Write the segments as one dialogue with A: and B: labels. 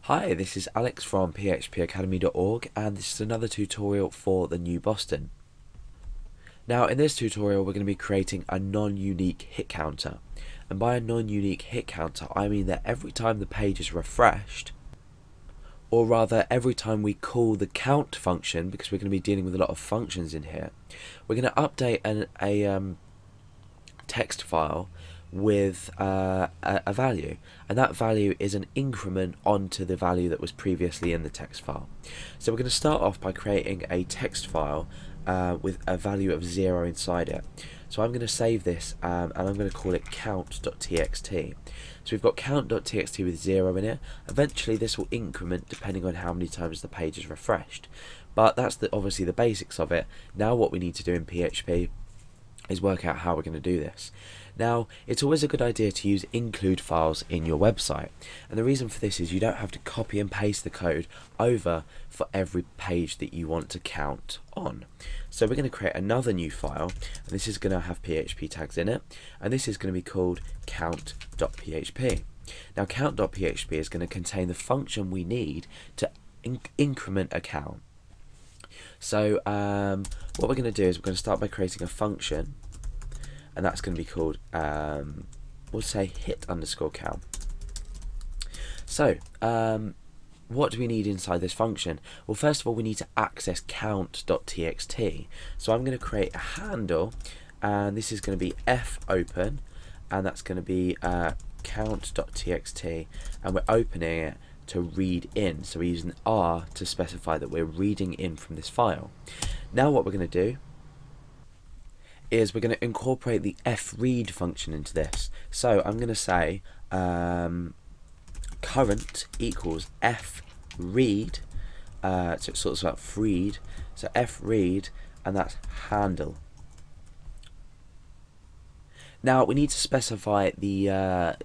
A: Hi, this is Alex from phpacademy.org and this is another tutorial for the New Boston. Now in this tutorial we're going to be creating a non-unique hit counter, and by a non-unique hit counter I mean that every time the page is refreshed, or rather every time we call the count function, because we're going to be dealing with a lot of functions in here, we're going to update a text file with a value, and that value is an increment onto the value that was previously in the text file. So we're going to start off by creating a text file with a value of 0 inside it. So I'm going to save this and I'm going to call it count.txt. So we've got count.txt with 0 in it. Eventually this will increment depending on how many times the page is refreshed, but that's obviously the basics of it. Now what we need to do in PHP is work out how we're going to do this. Now, it's always a good idea to use include files in your website, and the reason for this is you don't have to copy and paste the code over for every page that you want to count on. So we're going to create another new file, and this is going to have PHP tags in it, and this is going to be called count.php. Now count.php is going to contain the function we need to increment a count. So what we're going to do is we're going to start by creating a function, and that's going to be called, we'll say hit_count. So what do we need inside this function? Well, first of all we need to access count.txt. So I'm going to create a handle, and this is going to be fopen, and that's going to be count.txt, and we're opening it to read in, so we're using R to specify that we're reading in from this file. Now what we're going to do is we're going to incorporate the fread function into this. So I'm going to say current equals fread, so it's sort of like fread, so fread, and that's handle. Now we need to specify the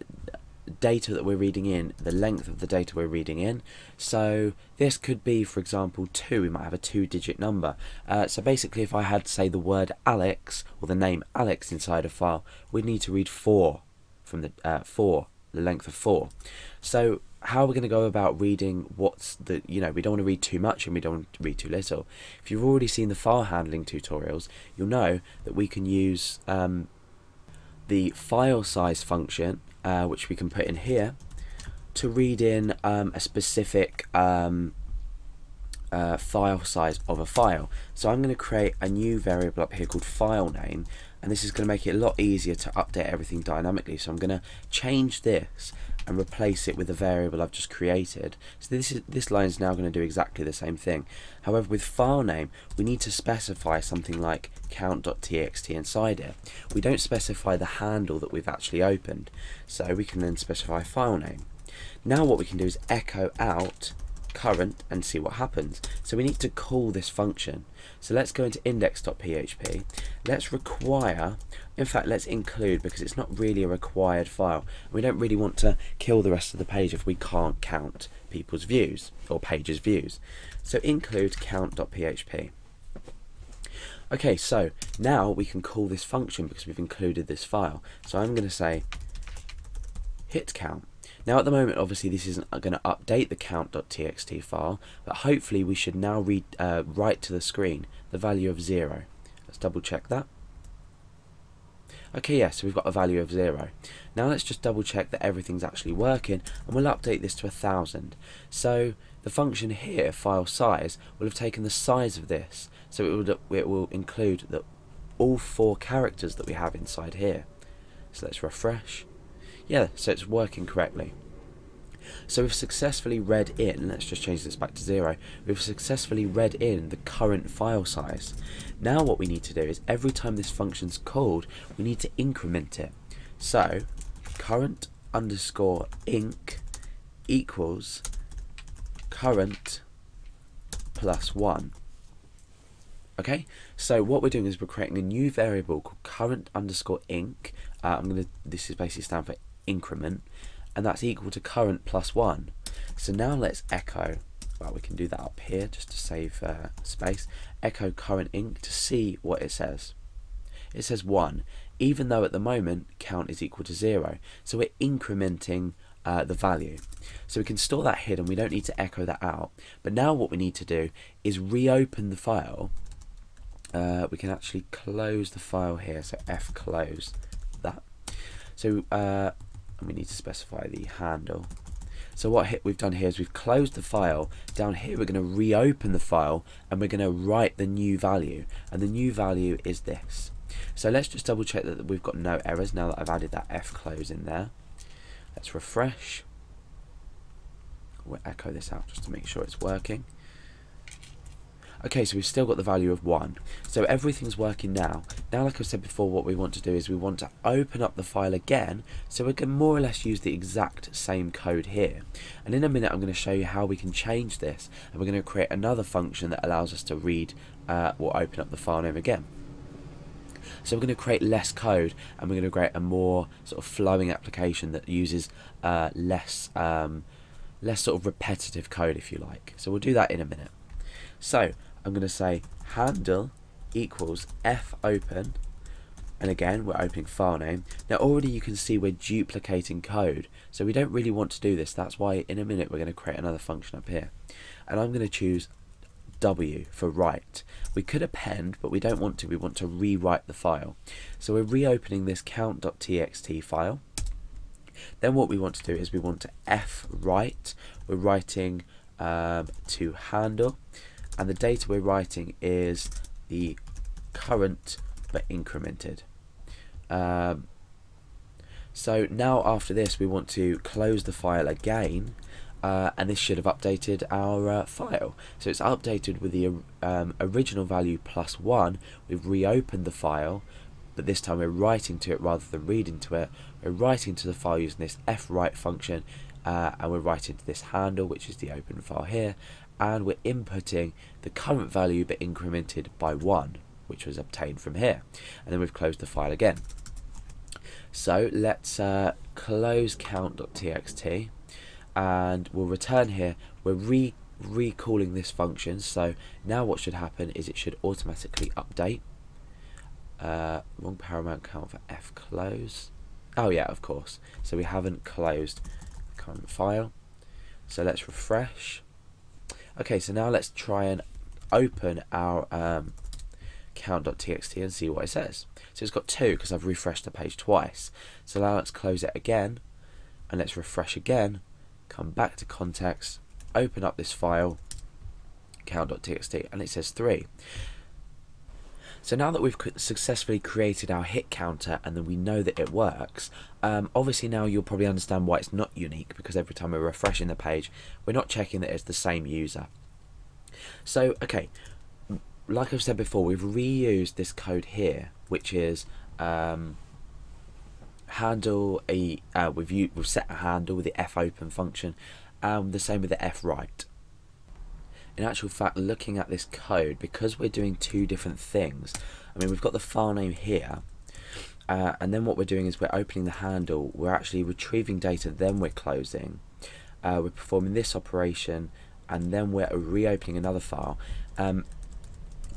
A: data that we're reading in, the length of the data we're reading in. So this could be, for example, 2. We might have a 2-digit number. So basically if I had, say, the word Alex or the name Alex inside a file, we'd need to read 4 from the the length of 4. So how are we going to go about reading what's the, we don't want to read too much and we don't want to read too little. If you've already seen the file handling tutorials, you'll know that we can use the file size function, which we can put in here, to read in a specific file size of a file. So I'm going to create a new variable up here called file name, and this is going to make it a lot easier to update everything dynamically. So I'm going to change this and replace it with a variable I've just created. So this line is now going to do exactly the same thing. However, with file name we need to specify something like count.txt inside it. We don't specify the handle that we've actually opened, so we can then specify file name. Now what we can do is echo out current and see what happens. So we need to call this function. So let's go into index.php. Let's require, in fact let's include, because it's not really a required file. We don't really want to kill the rest of the page if we can't count people's views or pages views. So include count.php. Okay, so now we can call this function because we've included this file. So I'm going to say hit count. Now at the moment obviously this isn't going to update the count.txt file, but hopefully we should now write to the screen the value of 0. Let's double check that. Okay, yes, so we've got a value of 0. Now let's just double check that everything's actually working, and we'll update this to 1000. So the function here, file size, will have taken the size of this, so it will include all 4 characters that we have inside here. So let's refresh. Yeah, so it's working correctly. So we've successfully read in, let's just change this back to 0, we've successfully read in the current file size. Now what we need to do is every time this function's called, we need to increment it. So current_inc equals current plus 1. Okay, so what we're doing is we're creating a new variable called current_inc. This is basically stand for increment, and that's equal to current plus 1. So now let's echo, well, we can do that up here just to save space, echo current_inc to see what it says. It says 1, even though at the moment count is equal to 0. So we're incrementing the value. So we can store that hidden, we don't need to echo that out. But now what we need to do is reopen the file. We can actually close the file here, so F close that. So we need to specify the handle. So what we've done here is we've closed the file. Down here we're going to reopen the file and we're going to write the new value, and the new value is this. So let's just double check that we've got no errors now that I've added that F close in there. Let's refresh. We'll echo this out just to make sure it's working. Okay, so we've still got the value of 1. So everything's working now. Now, like I said before, what we want to do is we want to open up the file again, so we can more or less use the exact same code here. And in a minute, I'm going to show you how we can change this, and we're going to create another function that allows us to read or open up the file name again. So we're going to create less code, and we're going to create a more sort of flowing application that uses less sort of repetitive code, if you like. So we'll do that in a minute. So I'm going to say handle equals f open, and again we're opening file name. Now already you can see we're duplicating code, so we don't really want to do this. That's why in a minute we're going to create another function up here, and I'm going to choose W for write. We could append, but we don't want to. We want to rewrite the file. So we're reopening this count.txt file. Then what we want to do is we want to f write. We're writing to handle, and the data we're writing is the current but incremented. So now after this we want to close the file again, and this should have updated our file. So it's updated with the original value plus 1. We've reopened the file, but this time we're writing to it rather than reading to it. We're writing to the file using this fwrite function, and we're writing to this handle, which is the open file here, and we're inputting the current value but incremented by 1, which was obtained from here. And then we've closed the file again. So let's close count.txt, and we'll return here. We're recalling this function, so now what should happen is it should automatically update. Wrong paramount count for f close. Oh yeah, of course. So we haven't closed the current file. So let's refresh. Okay, so now let's try and open our count.txt and see what it says. So it's got 2 because I've refreshed the page twice. So now let's close it again, and let's refresh again, come back to context, open up this file, count.txt, and it says 3. So now that we've successfully created our hit counter and then we know that it works, obviously now you'll probably understand why it's not unique, because every time we're refreshing the page, we're not checking that it's the same user. So, okay, like I've said before, we've reused this code here, which is handle we've set a handle with the fopen function, and the same with the fwrite. In actual fact, looking at this code, because we're doing 2 different things, I mean, we've got the file name here, and then what we're doing is we're opening the handle, we're actually retrieving data, then we're closing, we're performing this operation, and then we're reopening another file.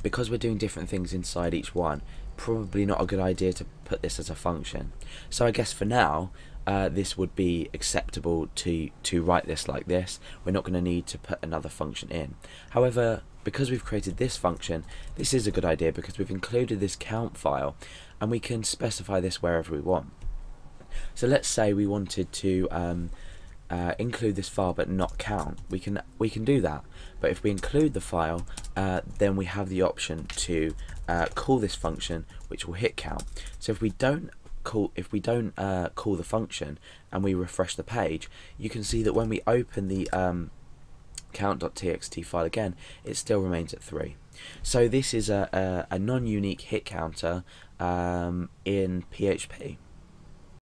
A: Because we're doing different things inside each one, probably not a good idea to put this as a function. So I guess for now, this would be acceptable to write this like this. We're not going to need to put another function in. However, because we've created this function, this is a good idea because we've included this count file, and we can specify this wherever we want. So let's say we wanted to include this file but not count. We can do that. But if we include the file, then we have the option to call this function, which will hit count. So if we don't call the function and we refresh the page, you can see that when we open the count.txt file again, it still remains at 3. So this is a non-unique hit counter in PHP.